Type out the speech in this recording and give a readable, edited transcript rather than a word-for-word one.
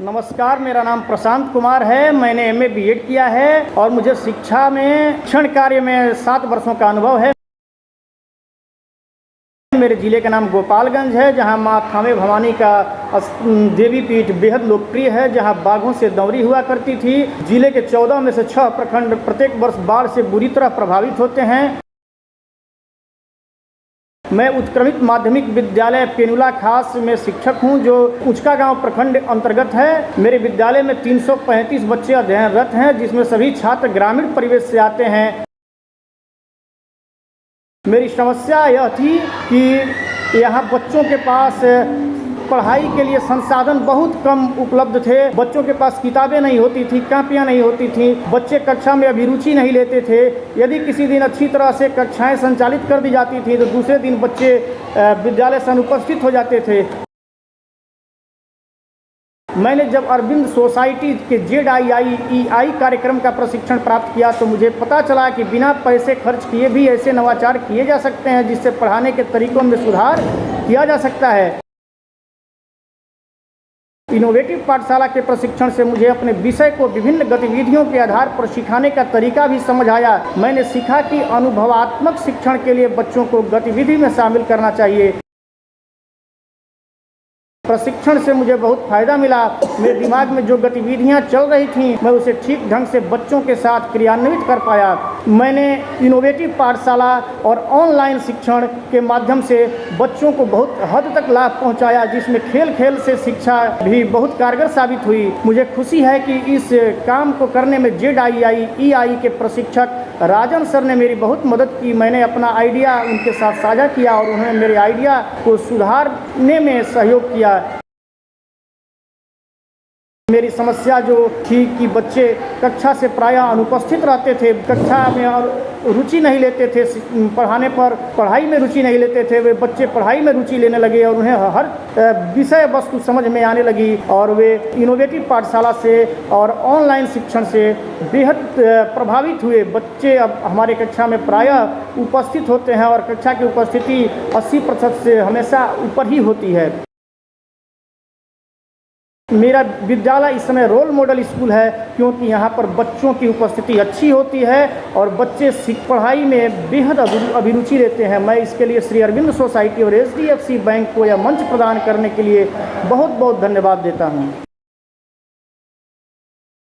नमस्कार, मेरा नाम प्रशांत कुमार है। मैंने एमए बीएड किया है और मुझे शिक्षा में शिक्षण कार्य में 7 वर्षों का अनुभव है। मेरे ज़िले का नाम गोपालगंज है, जहां मां थामे भवानी का देवी पीठ बेहद लोकप्रिय है, जहां बाघों से दंवरी हुआ करती थी। जिले के 14 में से 6 प्रखंड प्रत्येक वर्ष बाढ़ से बुरी तरह प्रभावित होते हैं। मैं उत्क्रमित माध्यमिक विद्यालय पेनुला खास में शिक्षक हूं, जो उचका गांव प्रखंड अंतर्गत है। मेरे विद्यालय में 335 बच्चे अध्ययनरत हैं, जिसमें सभी छात्र ग्रामीण परिवेश से आते हैं। मेरी समस्या यह थी कि यहाँ बच्चों के पास पढ़ाई के लिए संसाधन बहुत कम उपलब्ध थे। बच्चों के पास किताबें नहीं होती थी, कापियाँ नहीं होती थी। बच्चे कक्षा में अभिरुचि नहीं लेते थे। यदि किसी दिन अच्छी तरह से कक्षाएं संचालित कर दी जाती थी तो दूसरे दिन बच्चे विद्यालय से अनुपस्थित हो जाते थे। मैंने जब अरविंद सोसाइटी के ZIIEI कार्यक्रम का प्रशिक्षण प्राप्त किया तो मुझे पता चला कि बिना पैसे खर्च किए भी ऐसे नवाचार किए जा सकते हैं, जिससे पढ़ाने के तरीकों में सुधार किया जा सकता है। इनोवेटिव पाठशाला के प्रशिक्षण से मुझे अपने विषय को विभिन्न गतिविधियों के आधार पर सिखाने का तरीका भी समझ आया। मैंने सीखा कि अनुभवात्मक शिक्षण के लिए बच्चों को गतिविधि में शामिल करना चाहिए। प्रशिक्षण से मुझे बहुत फ़ायदा मिला। मेरे दिमाग में जो गतिविधियां चल रही थीं, मैं उसे ठीक ढंग से बच्चों के साथ क्रियान्वित कर पाया। मैंने इनोवेटिव पाठशाला और ऑनलाइन शिक्षण के माध्यम से बच्चों को बहुत हद तक लाभ पहुंचाया, जिसमें खेल खेल से शिक्षा भी बहुत कारगर साबित हुई। मुझे खुशी है कि इस काम को करने में ZIIEI के प्रशिक्षक राजन सर ने मेरी बहुत मदद की। मैंने अपना आइडिया उनके साथ साझा किया और उन्होंने मेरे आइडिया को सुधारने में सहयोग किया। मेरी समस्या जो थी कि बच्चे कक्षा से प्रायः अनुपस्थित रहते थे, कक्षा में रुचि नहीं लेते थे, पढ़ाई में रुचि नहीं लेते थे। वे बच्चे पढ़ाई में रुचि लेने लगे और उन्हें हर विषय वस्तु समझ में आने लगी और वे इनोवेटिव पाठशाला से और ऑनलाइन शिक्षण से बेहद प्रभावित हुए। बच्चे अब हमारे कक्षा में प्रायः उपस्थित होते हैं और कक्षा की उपस्थिति 80% से हमेशा ऊपर ही होती है। मेरा विद्यालय इस समय रोल मॉडल स्कूल है, क्योंकि यहाँ पर बच्चों की उपस्थिति अच्छी होती है और बच्चे पढ़ाई में बेहद अभिरुचि लेते हैं। मैं इसके लिए श्री अरविंद सोसाइटी और HDFC बैंक को यह मंच प्रदान करने के लिए बहुत बहुत धन्यवाद देता हूँ।